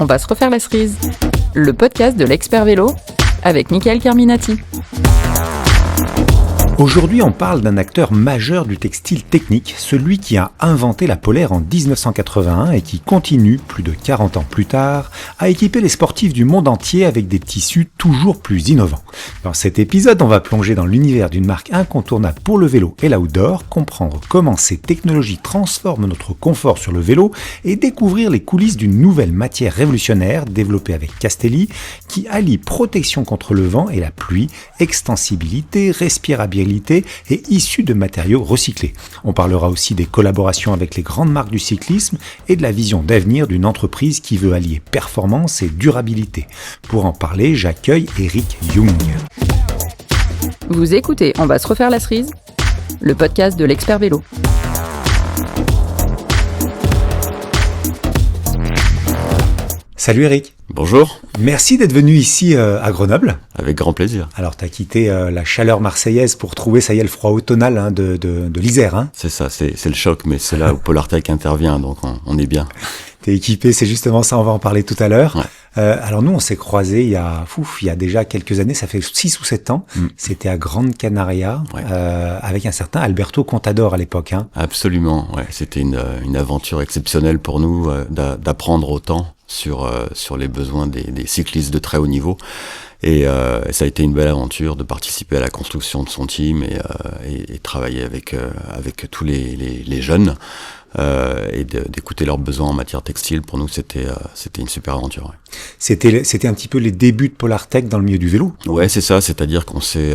va se refaire la cerise. Le podcast de l'expert vélo avec Michael Carminati. Aujourd'hui, on parle d'un acteur majeur du textile technique, celui qui a inventé la polaire en 1981 et qui continue, plus de 40 ans plus tard, à équiper les sportifs du monde entier avec des tissus toujours plus innovants. Dans cet épisode, on va plonger dans l'univers d'une marque incontournable pour le vélo et l'outdoor, comprendre comment ces technologies transforment notre confort sur le vélo et découvrir les coulisses d'une nouvelle matière révolutionnaire développée avec Castelli qui allie protection contre le vent et la pluie, extensibilité, respirabilité et issus de matériaux recyclés. On parlera aussi des collaborations avec les grandes marques du cyclisme et de la vision d'avenir d'une entreprise qui veut allier performance et durabilité. Pour en parler, j'accueille Eric Young. Vous écoutez On va se refaire la cerise, le podcast de l'expert vélo. Salut Eric. Bonjour. Merci d'être venu ici à Grenoble. Avec grand plaisir. Alors, tu as quitté la chaleur marseillaise pour trouver, ça y est, le froid automnal de l'Isère. Hein. C'est ça, c'est le choc, mais c'est là où Polartec intervient, donc on est bien. T'es équipé, c'est justement ça, on va en parler tout à l'heure. Ouais. Alors nous, on s'est croisés il y a déjà quelques années, ça fait 6 ou 7 ans. C'était à Grande Canaria, ouais. Avec un certain Alberto Contador à l'époque. Hein. Absolument, ouais. C'était une aventure exceptionnelle pour nous d'apprendre autant sur les besoins des cyclistes de très haut niveau. Et ça a été une belle aventure de participer à la construction de son team et travailler avec tous les jeunes et d'écouter leurs besoins en matière textile. Pour nous, c'était une super aventure. Ouais. C'était un petit peu les débuts de Polartec dans le milieu du vélo. Ouais, c'est ça. C'est-à-dire qu'on s'est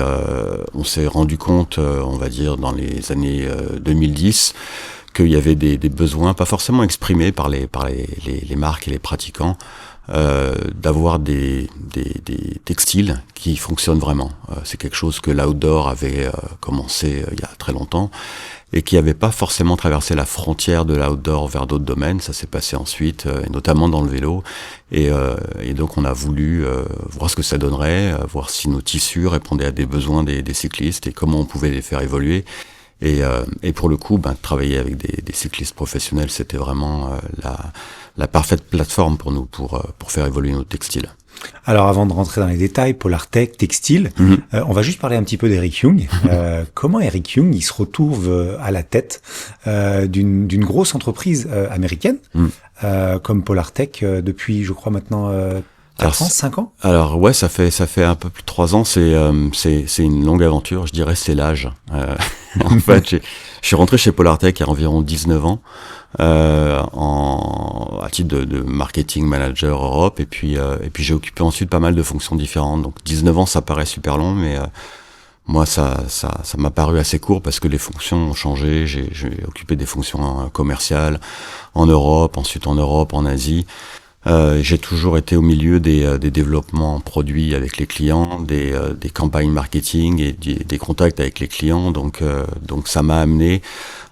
rendu compte, on va dire, dans les années 2010, qu'il y avait des besoins, pas forcément exprimés par les marques et les pratiquants, d'avoir des textiles qui fonctionnent vraiment. C'est quelque chose que l'outdoor avait commencé il y a très longtemps et qui n'avait pas forcément traversé la frontière de l'outdoor vers d'autres domaines. Ça s'est passé ensuite, et notamment dans le vélo. Et donc on a voulu voir ce que ça donnerait, voir si nos tissus répondaient à des besoins des cyclistes et comment on pouvait les faire évoluer. Et pour le coup, travailler avec des cyclistes professionnels, c'était vraiment la parfaite plateforme pour nous, pour faire évoluer nos textiles. Alors avant de rentrer dans les détails, Polartec, textile, on va juste parler un petit peu d'Eric Young. Comment Eric Young il se retrouve à la tête d'une grosse entreprise américaine comme Polartec depuis, je crois maintenant 4 ans, 5 ans? Alors ouais, ça fait un peu plus de 3 ans. C'est une longue aventure. Je dirais c'est l'âge. En fait, je suis rentré chez Polartec il y a environ 19 ans à titre de marketing manager Europe. Et puis j'ai occupé ensuite pas mal de fonctions différentes. Donc 19 ans, ça paraît super long, mais moi ça m'a paru assez court parce que les fonctions ont changé. J'ai occupé des fonctions commerciales en Europe, ensuite en Asie. J'ai toujours été au milieu des développements produits avec les clients, des campagnes marketing et des contacts avec les clients. Donc ça m'a amené,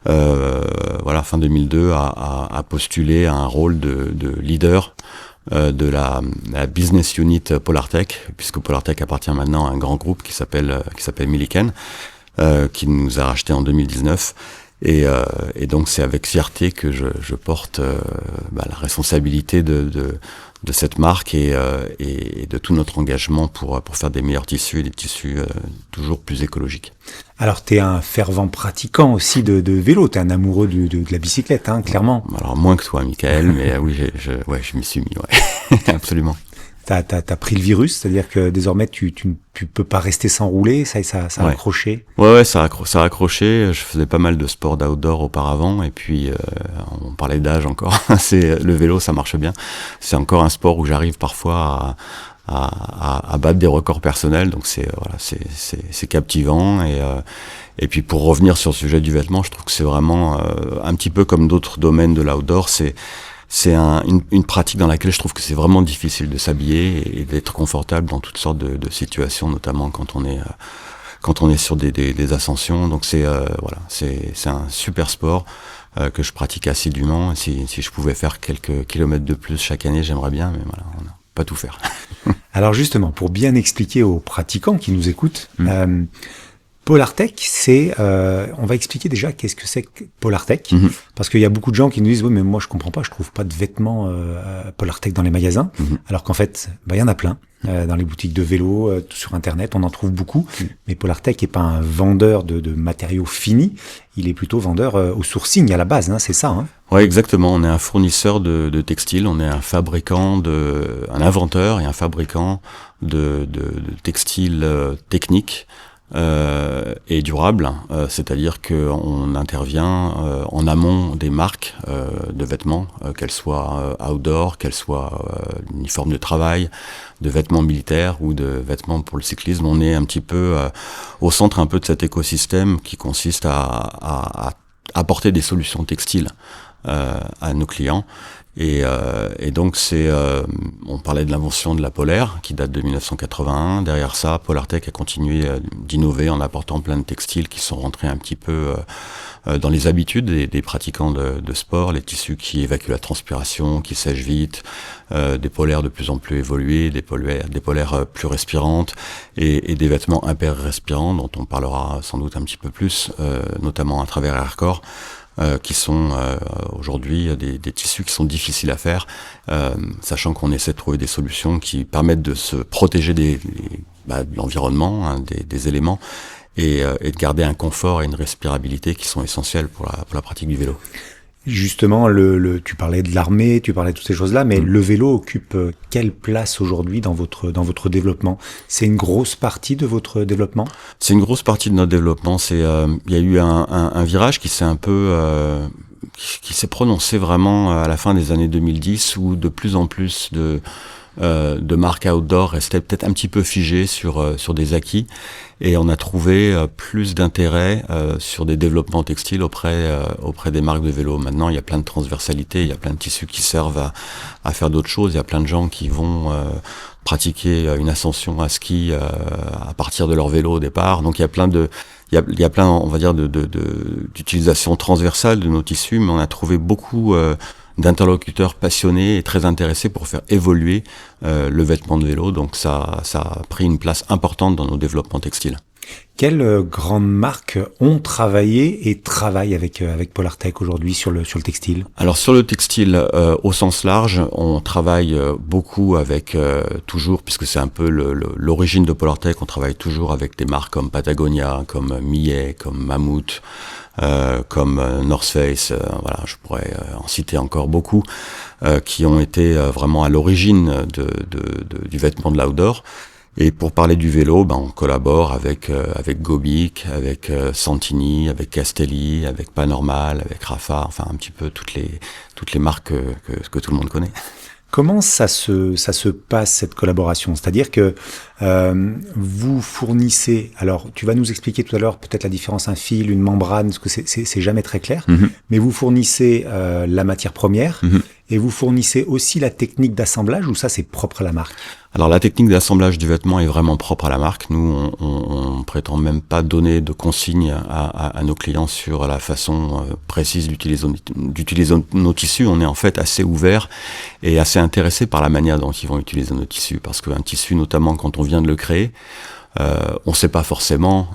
fin 2002, à postuler à un rôle de leader de la business unit Polartec, puisque Polartec appartient maintenant à un grand groupe qui s'appelle Milliken, qui nous a racheté en 2019. Et donc c'est avec fierté que je porte la responsabilité de cette marque et de tout notre engagement pour faire des meilleurs tissus et des tissus toujours plus écologiques. Alors t'es un fervent pratiquant aussi de vélo, t'es un amoureux de la bicyclette, hein, clairement. Alors moins que toi, Michael, mais oui, je m'y suis mis, ouais, absolument. T'as pris le virus, c'est-à-dire que désormais tu peux pas rester sans rouler, ça a accroché. Ouais, ça a accroché. Je faisais pas mal de sport d'outdoor auparavant, et puis on parlait d'âge encore. Le vélo, ça marche bien. C'est encore un sport où j'arrive parfois à battre des records personnels, donc c'est captivant. Et puis pour revenir sur le sujet du vêtement, je trouve que c'est vraiment un petit peu comme d'autres domaines de l'outdoor. C'est une pratique dans laquelle je trouve que c'est vraiment difficile de s'habiller et d'être confortable dans toutes sortes de situations, notamment quand on est sur des ascensions. Donc c'est un super sport que je pratique assidûment. Si je pouvais faire quelques kilomètres de plus chaque année, j'aimerais bien, mais voilà, on n'a pas tout faire. Alors justement, pour bien expliquer aux pratiquants qui nous écoutent, Polartec, c'est, on va expliquer déjà qu'est-ce que c'est que Polartec, parce qu'il y a beaucoup de gens qui nous disent, oui, mais moi je comprends pas, je trouve pas de vêtements Polartec dans les magasins, alors qu'en fait, il y en a plein. Dans les boutiques de vélo, sur Internet, on en trouve beaucoup. Mais Polartec n'est pas un vendeur de matériaux finis, il est plutôt vendeur au sourcing à la base, c'est ça. Ouais, exactement. On est un fournisseur de textiles, on est un fabricant un inventeur et un fabricant de textiles techniques. Et durable, c'est-à-dire qu'on intervient en amont des marques de vêtements, qu'elles soient outdoor, qu'elles soient uniformes de travail, de vêtements militaires ou de vêtements pour le cyclisme. On est un petit peu au centre un peu de cet écosystème qui consiste à apporter des solutions textiles à nos clients. Et donc on parlait de l'invention de la polaire qui date de 1981. Derrière ça, Polartec a continué d'innover en apportant plein de textiles qui sont rentrés un petit peu dans les habitudes des pratiquants de sport, les tissus qui évacuent la transpiration, qui sèchent vite, des polaires de plus en plus évoluées, des polaires plus respirantes et des vêtements hyper-respirants dont on parlera sans doute un petit peu plus, notamment à travers Aircore. Qui sont aujourd'hui des tissus qui sont difficiles à faire, sachant qu'on essaie de trouver des solutions qui permettent de se protéger de l'environnement, des éléments, et de garder un confort et une respirabilité qui sont essentiels pour la pratique du vélo. Justement, tu parlais de l'armée, tu parlais de toutes ces choses-là, mais le vélo occupe quelle place aujourd'hui dans votre développement ? C'est une grosse partie de votre développement ? C'est une grosse partie de notre développement. Il y a eu un virage qui s'est un peu qui s'est prononcé vraiment à la fin des années 2010, où de plus en plus de marques outdoor restaient peut-être un petit peu figées sur des acquis, et on a trouvé plus d'intérêt sur des développements textiles auprès des marques de vélo. Maintenant, il y a plein de transversalités, il y a plein de tissus qui servent à faire d'autres choses. Il y a plein de gens qui vont pratiquer une ascension à ski à partir de leur vélo au départ. Donc il y a plein on va dire d'utilisations transversales de nos tissus, mais on a trouvé beaucoup d'interlocuteurs passionnés et très intéressés pour faire évoluer le vêtement de vélo. Donc ça a pris une place importante dans nos développements textiles. Quelles grandes marques ont travaillé et travaillent avec Polartec aujourd'hui sur le textile ? Alors sur le textile au sens large, on travaille beaucoup avec toujours, puisque c'est un peu l'origine de Polartec, on travaille toujours avec des marques comme Patagonia, comme Millet, comme Mammut, comme North Face, voilà, je pourrais en citer encore beaucoup, qui ont été vraiment à l'origine du vêtement de l'outdoor. Et pour parler du vélo, on collabore avec Gobic, avec Santini, avec Castelli, avec Panormal, avec Rafa, enfin un petit peu toutes les marques que tout le monde connaît. Comment ça se passe, cette collaboration ? C'est-à-dire que vous fournissez, alors tu vas nous expliquer tout à l'heure peut-être la différence, un fil, une membrane, parce que c'est jamais très clair, mais vous fournissez la matière première, et vous fournissez aussi la technique d'assemblage, ou ça c'est propre à la marque ? Alors la technique d'assemblage du vêtement est vraiment propre à la marque. Nous, on prétend même pas donner de consignes à nos clients sur la façon précise d'utiliser nos tissus. On est en fait assez ouvert et assez intéressé par la manière dont ils vont utiliser nos tissus, parce qu'un tissu, notamment quand on vient de le créer, on ne sait pas forcément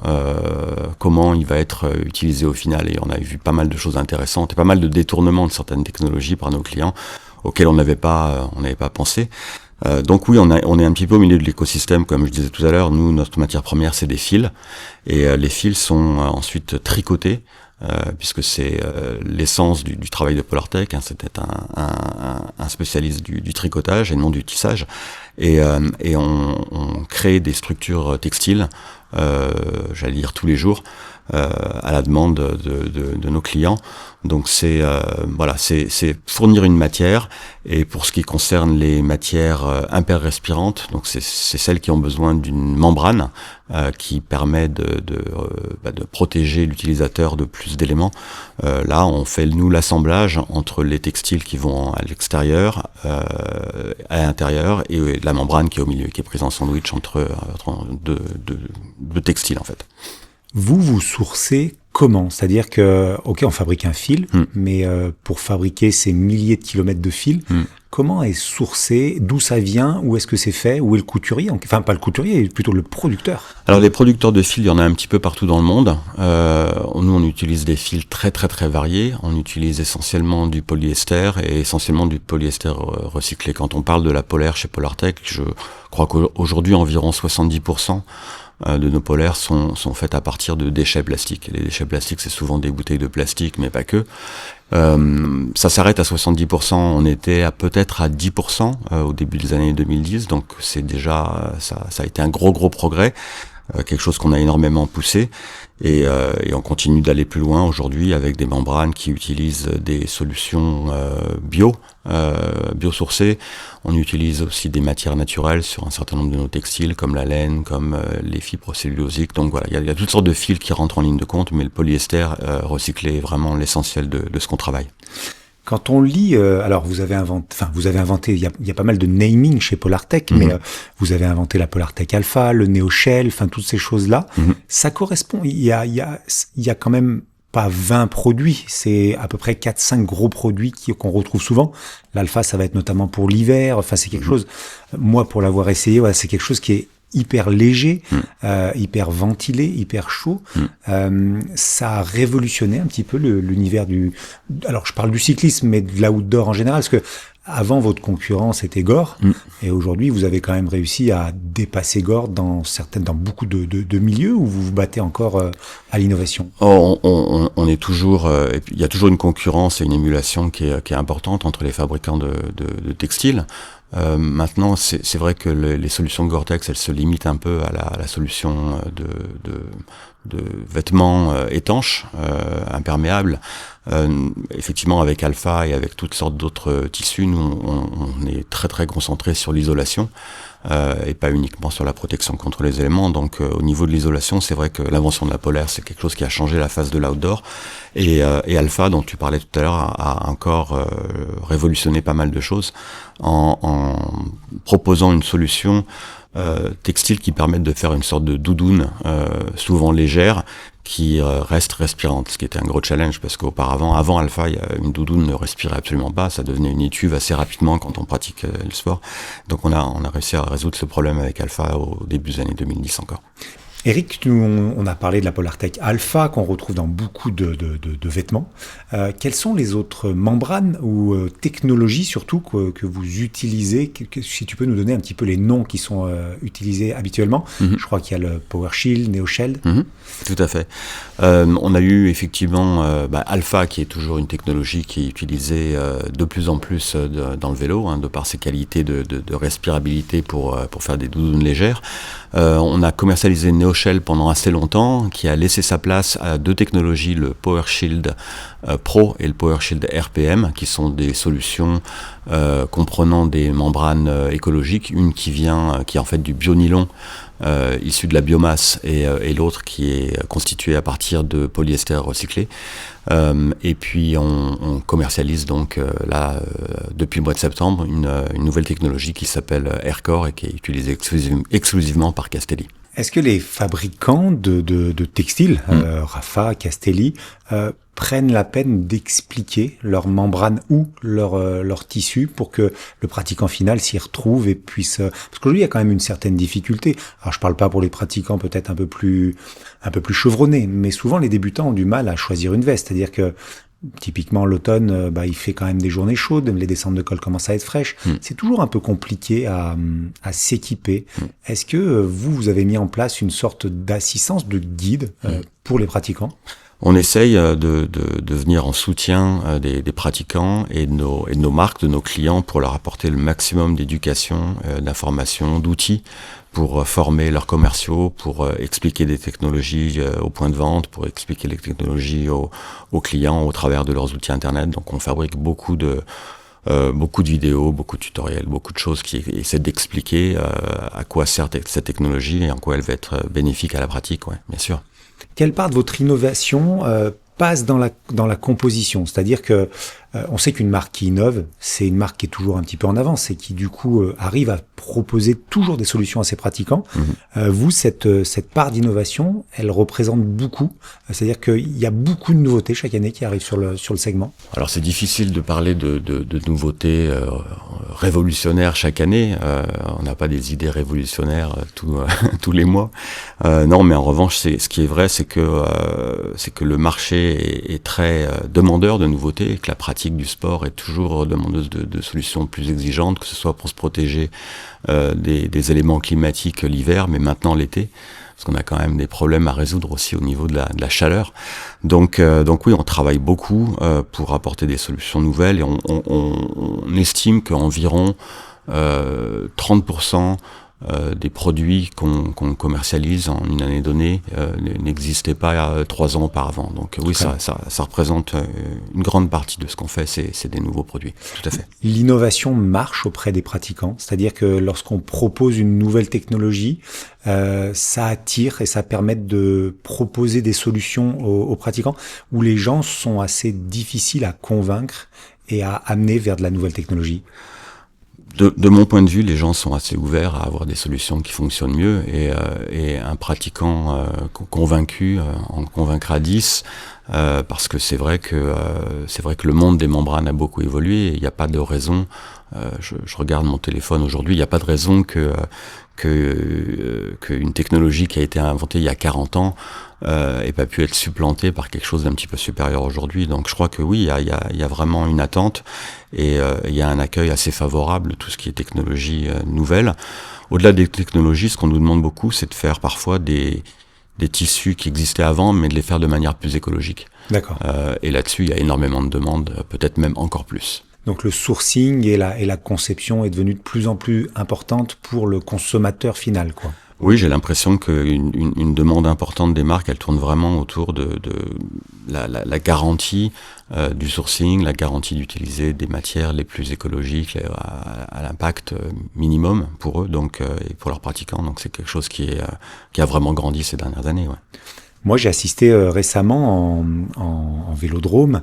comment il va être utilisé au final, et on a vu pas mal de choses intéressantes et pas mal de détournements de certaines technologies par nos clients auxquels on n'avait pas pensé. Donc oui, on est un petit peu au milieu de l'écosystème, comme je disais tout à l'heure. Nous, notre matière première, c'est des fils, et les fils sont ensuite tricotés, puisque c'est l'essence du travail de Polartec. C'était un spécialiste du tricotage et non du tissage, et on crée des structures textiles, j'allais dire tous les jours, à la demande de nos clients. Donc c'est fournir une matière, et pour ce qui concerne les matières hyper-respirantes, donc c'est celles qui ont besoin d'une membrane qui permet de protéger l'utilisateur de plus d'éléments. Là, on fait nous l'assemblage entre les textiles qui vont à l'extérieur, à l'intérieur, et la membrane qui est au milieu, qui est prise en sandwich entre deux textiles en fait. Vous sourcez comment? C'est-à-dire que, ok, on fabrique un fil, mais pour fabriquer ces milliers de kilomètres de fils, comment est sourcé? D'où ça vient? Où est-ce que c'est fait? Où est le couturier? Enfin, pas le couturier, plutôt le producteur. Alors les producteurs de fils, il y en a un petit peu partout dans le monde. Nous, on utilise des fils très très très variés. On utilise essentiellement du polyester et essentiellement du polyester recyclé. Quand on parle de la polaire chez Polartec, je crois qu'aujourd'hui environ 70% de nos polaires sont faites à partir de déchets plastiques. Et les déchets plastiques, c'est souvent des bouteilles de plastique, mais pas que. Ça s'arrête à 70%. On était peut-être à 10% au début des années 2010, donc c'est déjà ça a été un gros progrès, quelque chose qu'on a énormément poussé, et on continue d'aller plus loin aujourd'hui avec des membranes qui utilisent des solutions biosourcées. On utilise aussi des matières naturelles sur un certain nombre de nos textiles, comme la laine, comme les fibres cellulosiques. Donc voilà, il y a toutes sortes de fils qui rentrent en ligne de compte, mais le polyester recyclé est vraiment l'essentiel de ce qu'on travaille. Quand on lit, alors vous avez inventé, il y a pas mal de naming chez Polartec, mais vous avez inventé la Polartec Alpha, le NeoShell, enfin toutes ces choses-là. Ça correspond, il y a quand même pas 20 produits, c'est à peu près 4-5 gros produits qu'on retrouve souvent. L'Alpha, ça va être notamment pour l'hiver, enfin c'est quelque chose, moi pour l'avoir essayé, voilà, c'est quelque chose qui est hyper léger, hyper ventilé, hyper chaud. Ça a révolutionné un petit peu l'univers alors je parle du cyclisme, mais de l'outdoor en général, parce que avant votre concurrence était Gore, et aujourd'hui vous avez quand même réussi à dépasser Gore dans beaucoup de milieux où vous vous battez encore à l'innovation. On est toujours, il y a toujours une concurrence et une émulation qui est importante entre les fabricants de textiles. Maintenant, c'est vrai que les solutions Gore-Tex, elles se limitent un peu à la solution de vêtements étanches, imperméables. Effectivement, avec Alpha et avec toutes sortes d'autres tissus, nous, on est très très concentré sur l'isolation et pas uniquement sur la protection contre les éléments. Donc, au niveau de l'isolation, c'est vrai que l'invention de la polaire, c'est quelque chose qui a changé la face de l'outdoor. Et Alpha, dont tu parlais tout à l'heure, a encore révolutionné pas mal de choses en proposant une solution textile qui permet de faire une sorte de doudoune souvent légère qui reste respirante, ce qui était un gros challenge parce qu'auparavant, avant Alpha, une doudoune ne respirait absolument pas, ça devenait une étuve assez rapidement quand on pratique le sport. Donc on a réussi à résoudre ce problème avec Alpha au début des années 2010 encore. Eric, on a parlé de la Polartec Alpha qu'on retrouve dans beaucoup de vêtements. Quelles sont les autres membranes ou technologies surtout que vous utilisez? Si tu peux nous donner un petit peu les noms qui sont utilisés habituellement. Je crois qu'il y a le PowerShield, NeoShell. Tout à fait. On a eu effectivement Alpha qui est toujours une technologie qui est utilisée de plus en plus dans le vélo, de par ses qualités de respirabilité pour faire des doudounes légères. On a commercialisé NeoShell pendant assez longtemps, qui a laissé sa place à deux technologies, le PowerShield Pro et le PowerShield RPM, qui sont des solutions comprenant des membranes écologiques, une qui est en fait du bionylon issu de la biomasse et l'autre qui est constituée à partir de polyester recyclé. Et puis on commercialise donc depuis le mois de septembre une nouvelle technologie qui s'appelle Aircore et qui est utilisée exclusivement par Castelli. Est-ce que les fabricants de textiles, Rapha, Castelli, prennent la peine d'expliquer leur membrane ou leur tissu pour que le pratiquant final s'y retrouve et puisse... Parce qu'aujourd'hui, il y a quand même une certaine difficulté. Alors, je parle pas pour les pratiquants peut-être un peu plus chevronnés, mais souvent les débutants ont du mal à choisir une veste. C'est-à-dire que typiquement l'automne, il fait quand même des journées chaudes, les descentes de col commencent à être fraîches. C'est toujours un peu compliqué à s'équiper. Est-ce que vous avez mis en place une sorte d'assistance, de guide pour les pratiquants? On essaye de venir en soutien des pratiquants et de nos marques, de nos clients, pour leur apporter le maximum d'éducation, d'information, d'outils pour former leurs commerciaux, pour expliquer des technologies au point de vente, pour expliquer les technologies aux clients au travers de leurs outils internet. Donc on fabrique beaucoup de vidéos, beaucoup de tutoriels, beaucoup de choses qui essaient d'expliquer à quoi sert cette technologie et en quoi elle va être bénéfique à la pratique, ouais, bien sûr. Quelle part de votre innovation passe dans la composition? C'est-à-dire que On sait qu'une marque qui innove, c'est une marque qui est toujours un petit peu en avance et qui du coup arrive à proposer toujours des solutions à ses pratiquants. Vous, cette part d'innovation, elle représente beaucoup. C'est-à-dire qu'il y a beaucoup de nouveautés chaque année qui arrivent sur le segment. Alors c'est difficile de parler de nouveautés révolutionnaires chaque année. On n'a pas des idées révolutionnaires tous les mois. Non, mais en revanche, ce qui est vrai, c'est que le marché est très demandeur de nouveautés, et que la pratique du sport est toujours demandeuse de solutions plus exigeantes, que ce soit pour se protéger des éléments climatiques l'hiver, mais maintenant l'été, parce qu'on a quand même des problèmes à résoudre aussi au niveau de la chaleur. Donc oui, on travaille beaucoup pour apporter des solutions nouvelles, et on estime qu'environ 30% des produits qu'on commercialise en une année donnée n'existaient pas 3 ans auparavant. Donc oui, ça représente une grande partie de ce qu'on fait, c'est des nouveaux produits. Tout à fait. L'innovation marche auprès des pratiquants, c'est-à-dire que lorsqu'on propose une nouvelle technologie, ça attire et ça permet de proposer des solutions aux pratiquants où les gens sont assez difficiles à convaincre et à amener vers de la nouvelle technologie. De mon point de vue, les gens sont assez ouverts à avoir des solutions qui fonctionnent mieux, et un pratiquant convaincu en convaincra 10, parce que c'est vrai que le monde des membranes a beaucoup évolué, et il n'y a pas de raison. Je regarde mon téléphone aujourd'hui, il n'y a pas de raison qu'une technologie qui a été inventée il y a 40 ans ait pas pu être supplantée par quelque chose d'un petit peu supérieur aujourd'hui. Donc je crois que oui, il y a vraiment une attente, et il y a un accueil assez favorable de tout ce qui est technologie nouvelle. Au-delà des technologies, ce qu'on nous demande beaucoup, c'est de faire parfois des tissus qui existaient avant, mais de les faire de manière plus écologique. D'accord. Et là-dessus, il y a énormément de demandes, peut-être même encore plus. Donc le sourcing et la conception est devenue de plus en plus importante pour le consommateur final, quoi. Oui, j'ai l'impression qu'une demande importante des marques, elle tourne vraiment autour de la garantie du sourcing, la garantie d'utiliser des matières les plus écologiques, à l'impact minimum pour eux, donc et pour leurs pratiquants. Donc c'est quelque chose qui a vraiment grandi ces dernières années. Ouais. Moi, j'ai assisté récemment en vélodrome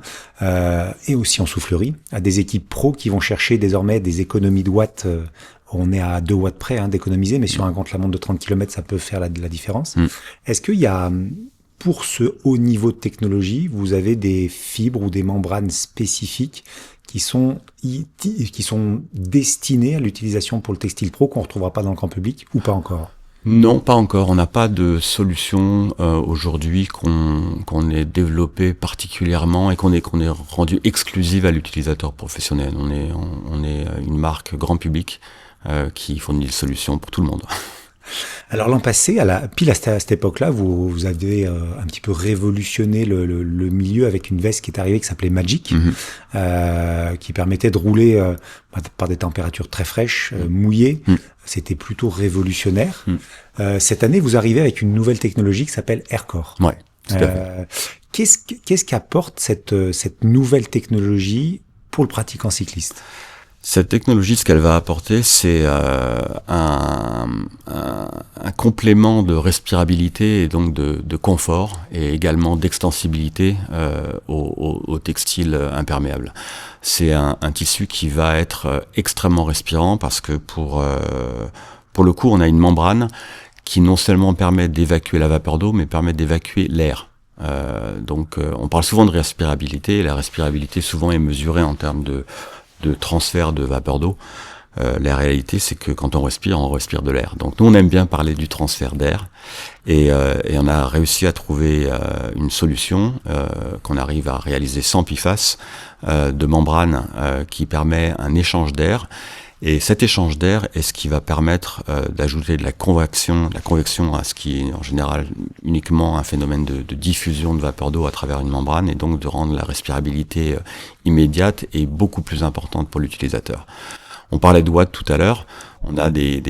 et aussi en soufflerie à des équipes pros qui vont chercher désormais des économies de watts. On est à 2 watts près d'économiser, mais sur un contre-la-montre de 30 km, ça peut faire la différence. Est-ce qu'il y a, pour ce haut niveau de technologie, vous avez des fibres ou des membranes spécifiques qui sont destinées à l'utilisation pour le textile pro qu'on ne retrouvera pas dans le grand public, ou pas encore ? Non, pas encore. On n'a pas de solution aujourd'hui qu'on ait développée particulièrement et qu'on ait rendu exclusive à l'utilisateur professionnel. On est une marque grand public qui fournit des solutions pour tout le monde. Alors l'an passé, pile à cette époque-là, vous avez un petit peu révolutionné le milieu avec une veste qui est arrivée qui s'appelait Magic, qui permettait de rouler par des températures très fraîches, mouillées. C'était plutôt révolutionnaire. Cette année, vous arrivez avec une nouvelle technologie qui s'appelle Aircore. Ouais, tout à fait. Qu'est-ce qu'apporte cette nouvelle technologie pour le pratiquant cycliste ? Cette technologie, ce qu'elle va apporter, c'est un complément de respirabilité et donc de confort, et également d'extensibilité au textile imperméable. C'est un tissu qui va être extrêmement respirant, parce que pour le coup, on a une membrane qui non seulement permet d'évacuer la vapeur d'eau, mais permet d'évacuer l'air. Donc on parle souvent de respirabilité, et la respirabilité souvent est mesurée en termes de transfert de vapeur d'eau. La réalité, c'est que quand on respire de l'air. Donc nous, on aime bien parler du transfert d'air, et on a réussi à trouver une solution qu'on arrive à réaliser sans PFAS, de membrane qui permet un échange d'air. Et cet échange d'air est ce qui va permettre d'ajouter de la convection à ce qui est en général uniquement un phénomène de diffusion de vapeur d'eau à travers une membrane, et donc de rendre la respirabilité immédiate et beaucoup plus importante pour l'utilisateur. On parlait de watts tout à l'heure. On a des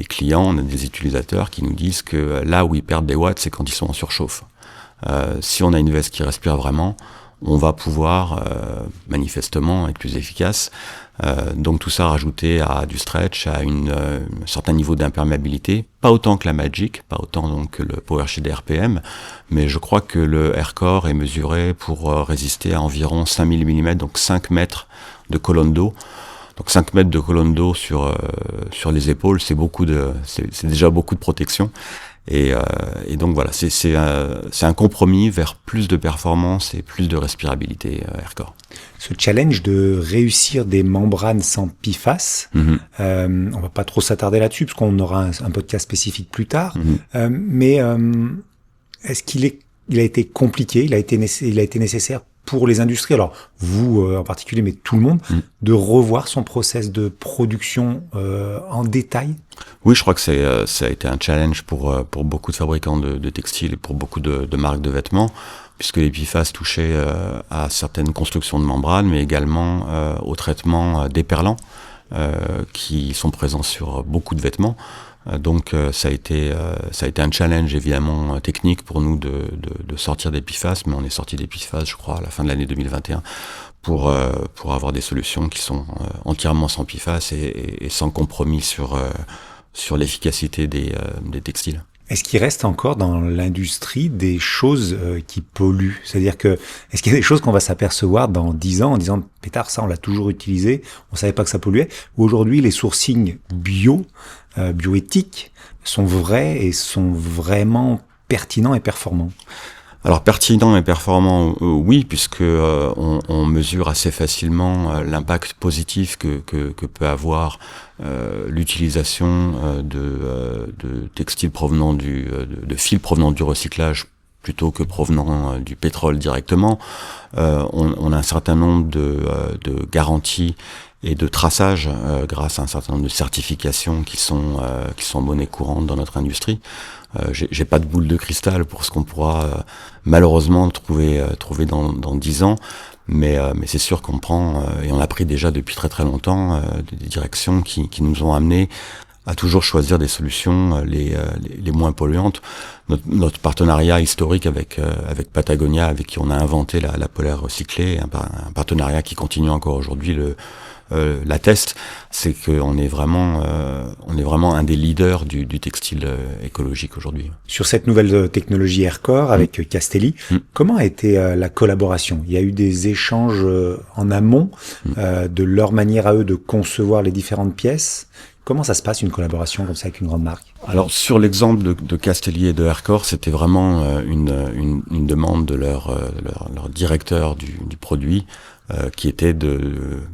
clients, on a des utilisateurs qui nous disent que là où ils perdent des watts, c'est quand ils sont en surchauffe. Si on a une veste qui respire vraiment, on va pouvoir manifestement être plus efficace. Donc tout ça rajouté à du stretch, à un certain niveau d'imperméabilité, pas autant que la Magic, pas autant donc que le PowerShell RPM, mais je crois que le Aircore est mesuré pour résister à environ 5000 mm, donc 5 mètres de colonne d'eau. Donc 5 mètres de colonne d'eau sur les épaules, c'est déjà beaucoup de protection. Et donc voilà, c'est un compromis vers plus de performance et plus de respirabilité Aircore. Ce challenge de réussir des membranes sans PFAS, on va pas trop s'attarder là-dessus parce qu'on aura un podcast spécifique plus tard. Mais est-ce qu'il a été compliqué, il a été nécessaire pour les industries, alors vous en particulier, mais tout le monde, de revoir son process de production en détail? Oui, je crois que ça a été un challenge pour beaucoup de fabricants de textiles et pour beaucoup de marques de vêtements, puisque les PFAS touchaient à certaines constructions de membranes, mais également au traitement déperlants qui sont présents sur beaucoup de vêtements. Donc ça a été un challenge évidemment technique pour nous de sortir des PFAS, mais on est sorti des PFAS, je crois, à la fin de l'année 2021 pour avoir des solutions qui sont entièrement sans PFAS et sans compromis sur l'efficacité des textiles. Est-ce qu'il reste encore dans l'industrie des choses qui polluent? C'est-à-dire que, est-ce qu'il y a des choses qu'on va s'apercevoir dans 10 ans en disant, pétard, ça on l'a toujours utilisé, on savait pas que ça polluait, ou aujourd'hui les sourcings bioéthiques sont vrais et sont vraiment pertinents et performants? Alors pertinent et performant, oui, puisque on mesure assez facilement l'impact positif que peut avoir l'utilisation de textiles provenant de fils provenant du recyclage plutôt que provenant du pétrole directement. On a un certain nombre de garanties et de traçage grâce à un certain nombre de certifications qui sont monnaie courante dans notre industrie. J'ai pas de boule de cristal pour ce qu'on pourra malheureusement trouver dans 10 ans, mais c'est sûr qu'on prend et on a pris déjà depuis très très longtemps des directions qui nous ont amenés à toujours choisir des solutions les moins polluantes. Notre partenariat historique avec Patagonia, avec qui on a inventé la polaire recyclée, un partenariat qui continue encore aujourd'hui, l'atteste, c'est qu'on est vraiment un des leaders du textile écologique aujourd'hui. Sur cette nouvelle technologie Aircore avec Castelli, comment a été la collaboration? Il y a eu des échanges en amont de leur manière à eux de concevoir les différentes pièces. Comment ça se passe une collaboration comme ça avec une grande marque? Alors sur l'exemple de Castelli et de Aircore, c'était vraiment une demande de leur directeur du produit, qui était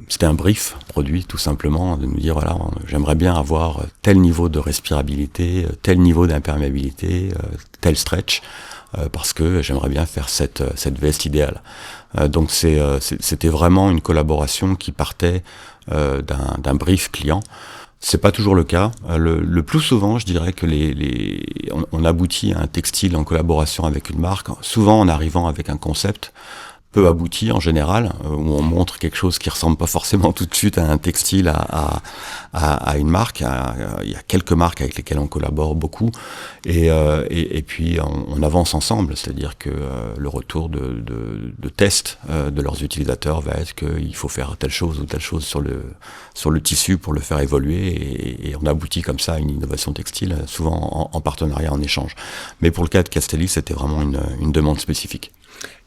c'était un brief produit tout simplement, de nous dire voilà, j'aimerais bien avoir tel niveau de respirabilité, tel niveau d'imperméabilité, tel stretch, parce que j'aimerais bien faire cette veste idéale. Donc c'était vraiment une collaboration qui partait d'un brief client. C'est pas toujours le cas. Le plus souvent, je dirais que on aboutit à un textile en collaboration avec une marque, souvent en arrivant avec un concept peu abouti en général, où on montre quelque chose qui ressemble pas forcément tout de suite à un textile à une marque. Il y a quelques marques avec lesquelles on collabore beaucoup, et puis on avance ensemble. C'est-à-dire que le retour de test de leurs utilisateurs va être qu'il faut faire telle chose ou telle chose sur le tissu pour le faire évoluer, et on aboutit comme ça à une innovation textile, souvent en partenariat, en échange. Mais pour le cas de Castelli, c'était vraiment une demande spécifique.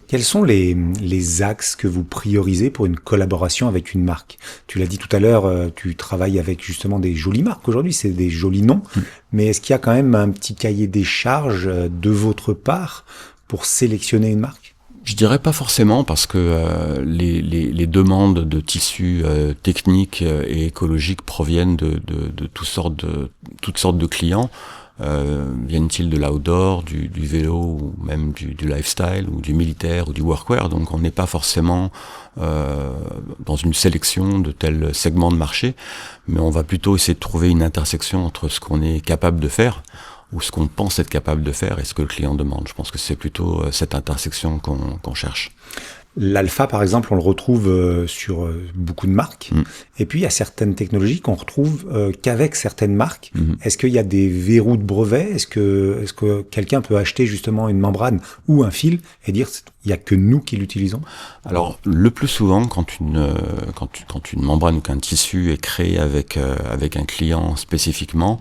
Quels sont les axes que vous priorisez pour une collaboration avec une marque? Tu l'as dit tout à l'heure, tu travailles avec justement des jolies marques aujourd'hui, c'est des jolis noms, mais est-ce qu'il y a quand même un petit cahier des charges de votre part pour sélectionner une marque? Je dirais pas forcément, parce que les demandes de tissus techniques et écologiques proviennent de toutes sortes de clients. Viennent-ils de l'outdoor, du vélo, ou même du lifestyle, ou du militaire, ou du workwear. Donc on n'est pas forcément dans une sélection de tel segment de marché, mais on va plutôt essayer de trouver une intersection entre ce qu'on est capable de faire, ou ce qu'on pense être capable de faire, et ce que le client demande. Je pense que c'est plutôt cette intersection qu'on cherche. L'alpha, par exemple, on le retrouve sur beaucoup de marques. Et puis, il y a certaines technologies qu'on retrouve qu'avec certaines marques. Est-ce qu'il y a des verrous de brevet? Est-ce que quelqu'un peut acheter justement une membrane ou un fil et dire il n'y a que nous qui l'utilisons? Alors, le plus souvent, quand une membrane ou qu'un tissu est créé avec un client spécifiquement,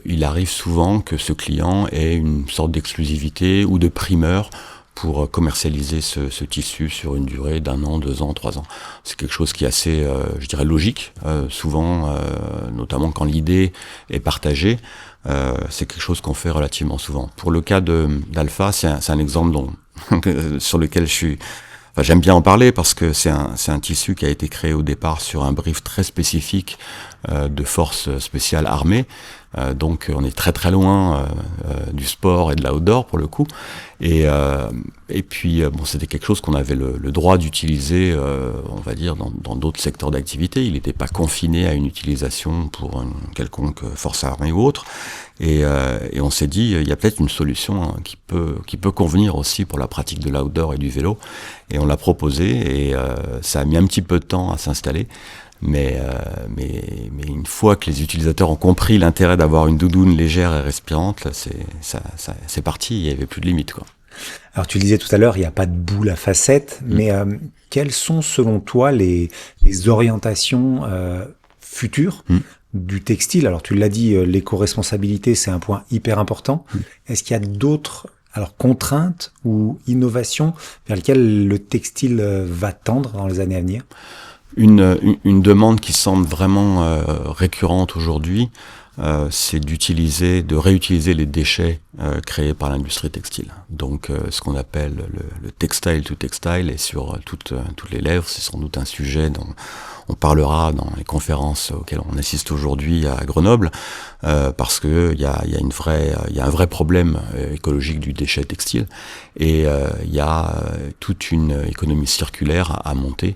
il arrive souvent que ce client ait une sorte d'exclusivité ou de primeur pour commercialiser ce tissu sur une durée d'1 an, 2 ans, 3 ans. C'est quelque chose qui est assez, je dirais, logique. Souvent, notamment quand l'idée est partagée, c'est quelque chose qu'on fait relativement souvent. Pour le cas d'Alpha, c'est un exemple sur lequel j'aime bien en parler parce que c'est un tissu qui a été créé au départ sur un brief très spécifique de forces spéciales armées. Donc on est très très loin du sport et de l'outdoor pour le coup. Et puis c'était quelque chose qu'on avait le droit d'utiliser, on va dire, dans d'autres secteurs d'activité. Il n'était pas confiné à une utilisation pour une quelconque force armée ou autre. Et on s'est dit, il y a peut-être une solution qui peut convenir aussi pour la pratique de l'outdoor et du vélo. Et on l'a proposé et ça a mis un petit peu de temps à s'installer. Mais une fois que les utilisateurs ont compris l'intérêt d'avoir une doudoune légère et respirante, c'est parti, il n'y avait plus de limite, quoi. Alors tu le disais tout à l'heure, il n'y a pas de boule à facettes, mais quelles sont selon toi les orientations futures du textile? Alors tu l'as dit, l'éco-responsabilité, c'est un point hyper important. Est-ce qu'il y a d'autres contraintes ou innovations vers lesquelles le textile va tendre dans les années à venir? Une demande qui semble vraiment récurrente aujourd'hui, c'est de réutiliser les déchets créés par l'industrie textile. Donc ce qu'on appelle le textile to textile, et sur toutes les lèvres, c'est sans doute un sujet dont on parlera dans les conférences auxquelles on assiste aujourd'hui à Grenoble, parce que il y a un vrai problème écologique du déchet textile, et il y a toute une économie circulaire à monter.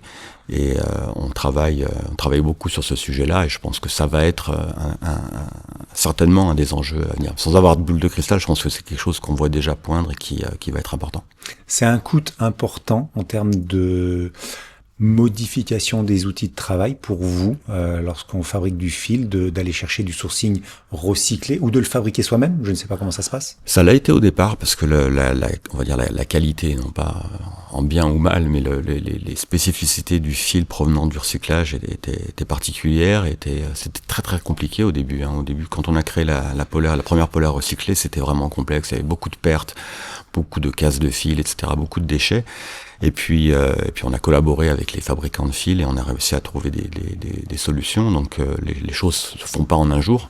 Et on travaille beaucoup sur ce sujet-là, et je pense que ça va être certainement un des enjeux à venir. Sans avoir de boule de cristal, je pense que c'est quelque chose qu'on voit déjà poindre et qui va être important. C'est un coût important en termes de modification des outils de travail pour vous, lorsqu'on fabrique du fil, d'aller chercher du sourcing recyclé ou de le fabriquer soi-même? Je ne sais pas comment ça se passe. Ça l'a été au départ parce que on va dire la qualité, non pas en bien ou mal, mais les spécificités du fil provenant du recyclage étaient particulières, c'était très très compliqué au début. Au début, quand on a créé la première polaire recyclée, c'était vraiment complexe. Il y avait beaucoup de pertes, beaucoup de casses de fil, etc., beaucoup de déchets. Et puis on a collaboré avec les fabricants de fils et on a réussi à trouver des solutions. Donc les choses se font pas en un jour.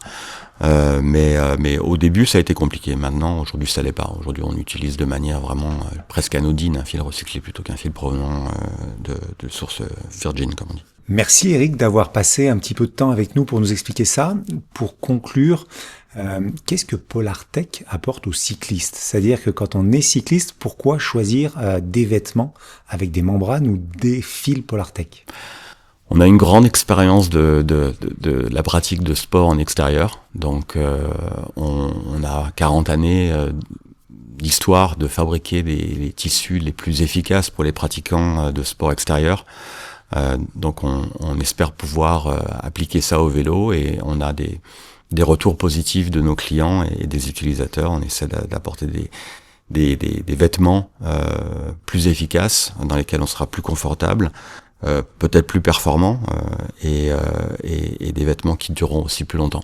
Mais au début ça a été compliqué. Maintenant, aujourd'hui ça l'est pas. Aujourd'hui on utilise de manière vraiment presque anodine un fil recyclé plutôt qu'un fil provenant de sources virgin, comme on dit. Merci Eric d'avoir passé un petit peu de temps avec nous pour nous expliquer ça. Pour conclure, qu'est-ce que Polartec apporte aux cyclistes? C'est-à-dire que quand on est cycliste, pourquoi choisir des vêtements avec des membranes ou des fils Polartec? On a une grande expérience de la pratique de sport en extérieur. Donc on a 40 années d'histoire de fabriquer les tissus les plus efficaces pour les pratiquants de sport extérieur. Donc on espère pouvoir appliquer ça au vélo, et on a des retours positifs de nos clients et des utilisateurs. On essaie d'apporter des vêtements plus efficaces, dans lesquels on sera plus confortable, peut-être plus performants, et des vêtements qui dureront aussi plus longtemps.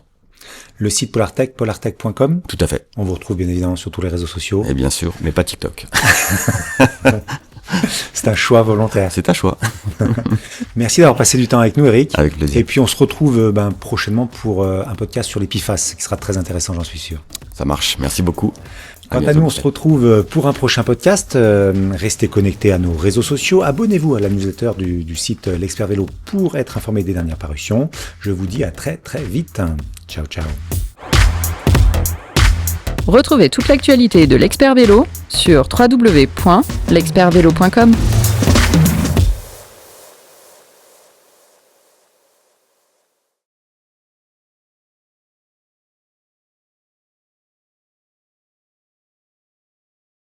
Le site Polartec, polartec.com. Tout à fait. On vous retrouve bien évidemment sur tous les réseaux sociaux. Et bien sûr, mais pas TikTok. C'est un choix volontaire. C'est un choix. Merci d'avoir passé du temps avec nous, Eric. Avec plaisir. Et puis on se retrouve prochainement pour un podcast sur les PFAS, qui sera très intéressant, j'en suis sûr. Ça marche. Merci beaucoup. Quant à nous, on se retrouve pour un prochain podcast. Restez connectés à nos réseaux sociaux. Abonnez-vous à la newsletter du site L'Expert Vélo pour être informé des dernières parutions. Je vous dis à très très vite. Ciao, ciao. Retrouvez toute l'actualité de l'Expert Vélo sur www.l'expertvélo.com.